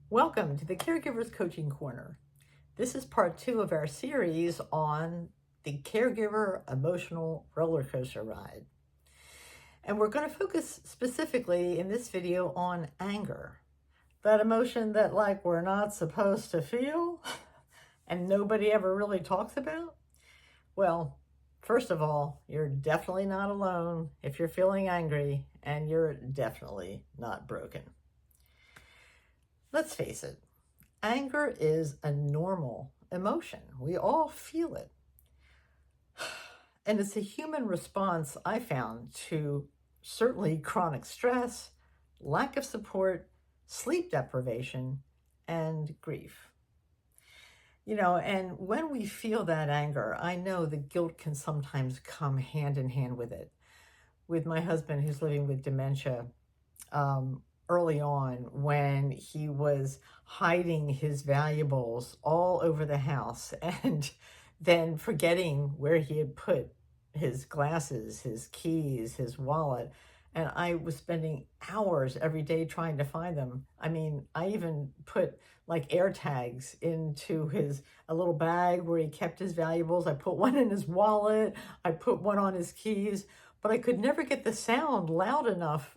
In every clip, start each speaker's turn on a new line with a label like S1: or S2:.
S1: Welcome to the Caregivers Coaching Corner. This is part 2 of our series on the caregiver emotional roller coaster ride. And we're going to focus specifically in this video on anger, that emotion that we're not supposed to feel and nobody ever really talks about. Well, first of all, you're definitely not alone if you're feeling angry, and you're definitely not broken. Let's face it. Anger is a normal emotion. We all feel it. And it's a human response, I found, to certainly chronic stress, lack of support, sleep deprivation, and grief. And when we feel that anger, I know the guilt can sometimes come hand in hand with it. With my husband, who's living with dementia, early on, when he was hiding his valuables all over the house and then forgetting where he had put his glasses, his keys, his wallet. And I was spending hours every day trying to find them. I mean, I even put air tags into a little bag where he kept his valuables. I put one in his wallet. I put one on his keys, but I could never get the sound loud enough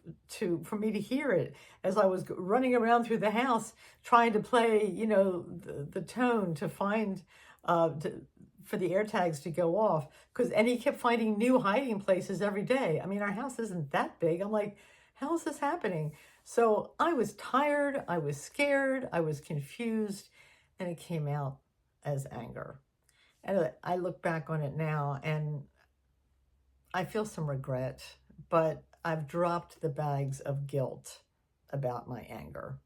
S1: for me to hear it as I was running around through the house trying to play, the tone to find, for the air tags to go off. And he kept finding new hiding places every day. I mean, our house isn't that big. I'm like, how is this happening? So I was tired, I was scared, I was confused, and it came out as anger. And I look back on it now and I feel some regret, but I've dropped the bags of guilt about my anger.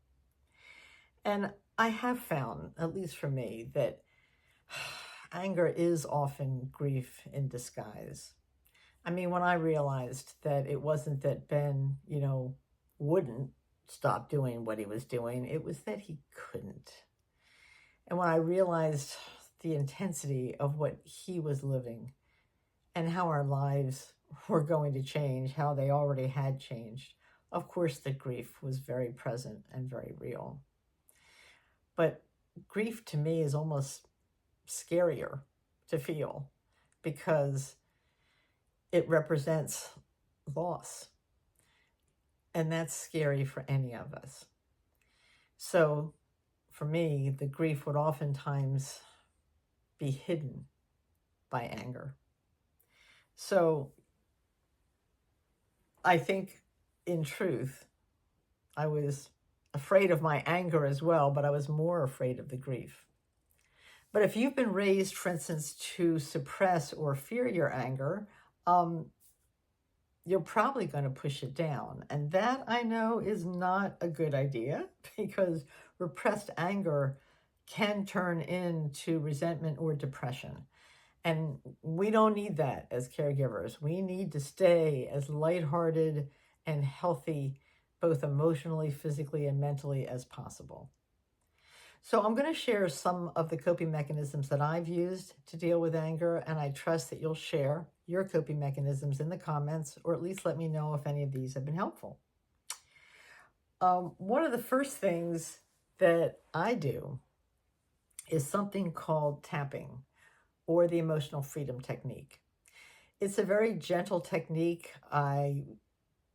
S1: And I have found, at least for me, that anger is often grief in disguise. I mean, when I realized that it wasn't that Ben, wouldn't stop doing what he was doing, it was that he couldn't. And when I realized the intensity of what he was living and how our lives were going to change, how they already had changed, of course, the grief was very present and very real. But grief to me is almost scarier to feel because it represents loss. And that's scary for any of us. So for me, the grief would oftentimes be hidden by anger. So I think, in truth, I was afraid of my anger as well, but I was more afraid of the grief. But if you've been raised, for instance, to suppress or fear your anger, you're probably going to push it down. And that, I know, is not a good idea, because repressed anger can turn into resentment or depression. And we don't need that as caregivers. We need to stay as lighthearted and healthy, both emotionally, physically, and mentally as possible. So I'm going to share some of the coping mechanisms that I've used to deal with anger, and I trust that you'll share your coping mechanisms in the comments, or at least let me know if any of these have been helpful. One of the first things that I do is something called tapping, or the emotional freedom technique. It's a very gentle technique. I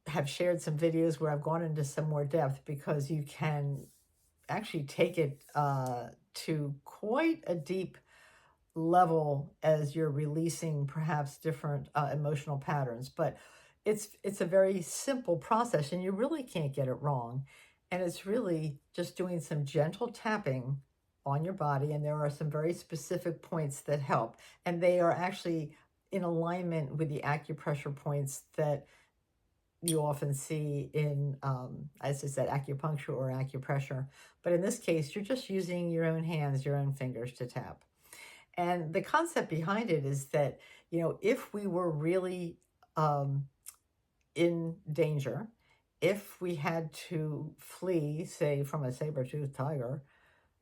S1: have shared some videos where I've gone into some more depth, because you can actually take it to quite a deep level as you're releasing perhaps different emotional patterns. But it's a very simple process, and you really can't get it wrong. And it's really just doing some gentle tapping on your body, and there are some very specific points that help, and they are actually in alignment with the acupressure points that you often see in, as I said, acupuncture or acupressure. But in this case, you're just using your own hands, your own fingers to tap. And the concept behind it is that, if we were really in danger, if we had to flee, say, from a saber-toothed tiger,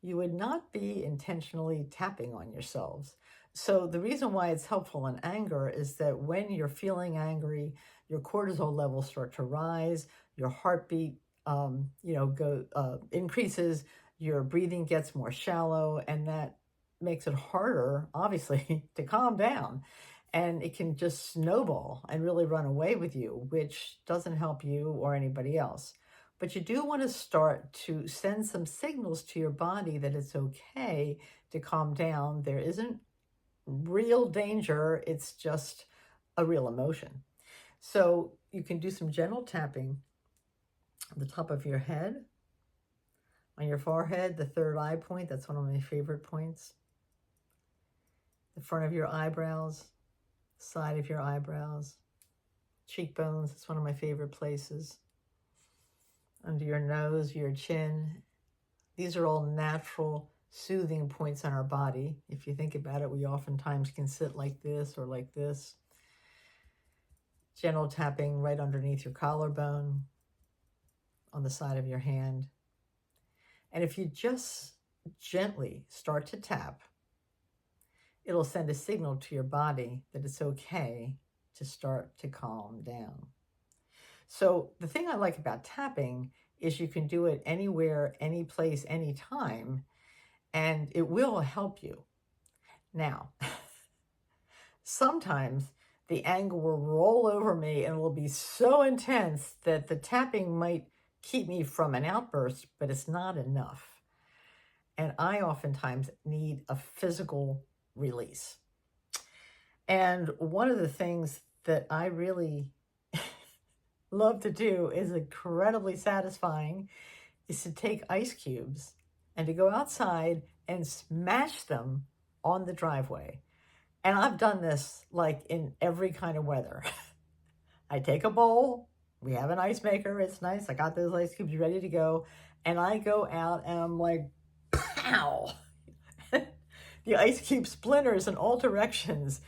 S1: you would not be intentionally tapping on yourselves. So the reason why it's helpful in anger is that when you're feeling angry, your cortisol levels start to rise, your heartbeat increases, your breathing gets more shallow, and that makes it harder, obviously, to calm down. And it can just snowball and really run away with you, which doesn't help you or anybody else. But you do want to start to send some signals to your body that it's okay to calm down. There isn't real danger, it's just a real emotion. So you can do some gentle tapping on the top of your head, on your forehead, the third eye point. That's one of my favorite points. The front of your eyebrows, side of your eyebrows, cheekbones. It's one of my favorite places. Under your nose, your chin. These are all natural, soothing points on our body. If you think about it, we oftentimes can sit like this or like this. Gentle tapping right underneath your collarbone, on the side of your hand. And if you just gently start to tap, it'll send a signal to your body that it's okay to start to calm down. So the thing I like about tapping is you can do it anywhere, any place, anytime, and it will help you. Now, sometimes the anger will roll over me and it will be so intense that the tapping might keep me from an outburst, but it's not enough. And I oftentimes need a physical release. And one of the things that I really love to do is incredibly satisfying is to take ice cubes and to go outside and smash them on the driveway. And I've done this like in every kind of weather. I take a bowl, we have an ice maker, it's nice, I got those ice cubes ready to go, and I go out and I'm like, pow! The ice cube splinters in all directions.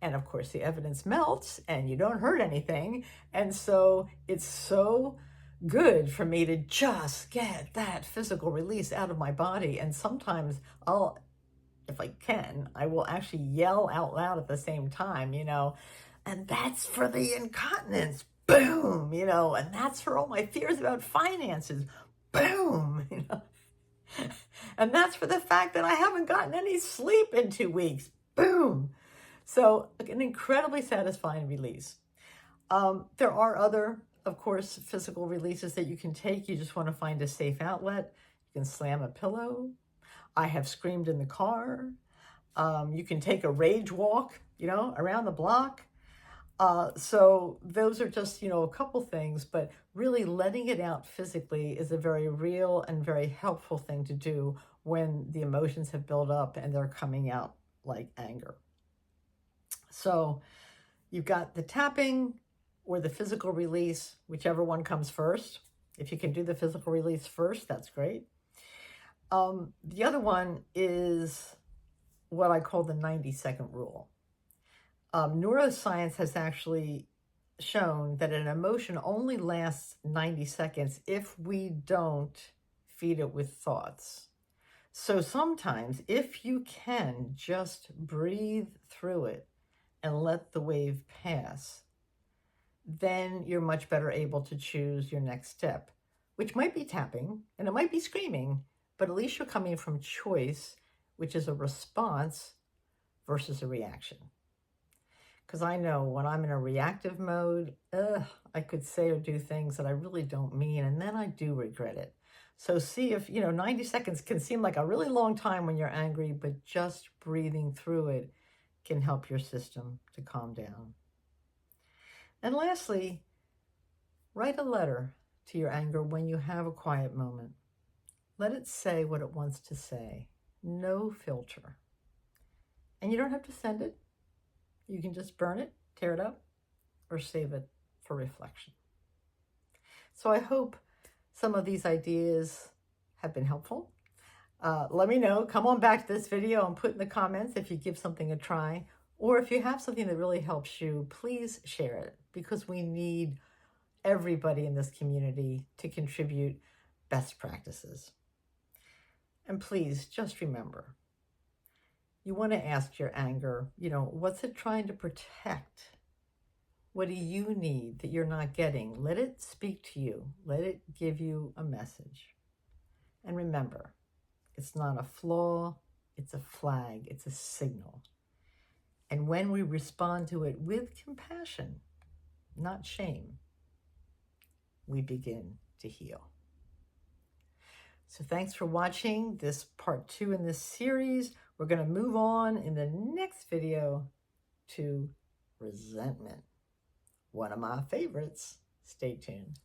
S1: And of course, the evidence melts and you don't hurt anything. And so it's so good for me to just get that physical release out of my body. And sometimes I'll, if I can, I will actually yell out loud at the same time, and that's for the incontinence, boom, and that's for all my fears about finances, boom, and that's for the fact that I haven't gotten any sleep in 2 weeks, boom. So an incredibly satisfying release. There are other, of course, physical releases that you can take. You just want to find a safe outlet. You can slam a pillow. I have screamed in the car. You can take a rage walk, around the block. So those are just, a couple things, but really letting it out physically is a very real and very helpful thing to do when the emotions have built up and they're coming out like anger. So you've got the tapping or the physical release, whichever one comes first. If you can do the physical release first, that's great. The other one is what I call the 90-second rule. Neuroscience has actually shown that an emotion only lasts 90 seconds if we don't feed it with thoughts. So sometimes if you can just breathe through it and let the wave pass, then you're much better able to choose your next step, which might be tapping and it might be screaming, but at least you're coming from choice, which is a response versus a reaction. Because I know when I'm in a reactive mode, I could say or do things that I really don't mean, and then I do regret it. So see if, 90 seconds can seem like a really long time when you're angry, but just breathing through it can help your system to calm down. And lastly, write a letter to your anger when you have a quiet moment. Let it say what it wants to say. No filter. And you don't have to send it. You can just burn it, tear it up, or save it for reflection. So I hope some of these ideas have been helpful. Let me know. Come on back to this video and put in the comments if you give something a try. Or if you have something that really helps you, please share it, because we need everybody in this community to contribute best practices. And please just remember, you want to ask your anger, what's it trying to protect? What do you need that you're not getting? Let it speak to you. Let it give you a message. And remember, It's not a flaw, it's a flag, it's a signal. And when we respond to it with compassion, not shame, we begin to heal. So thanks for watching this part 2 in this series. We're going to move on in the next video to resentment. One of my favorites. Stay tuned.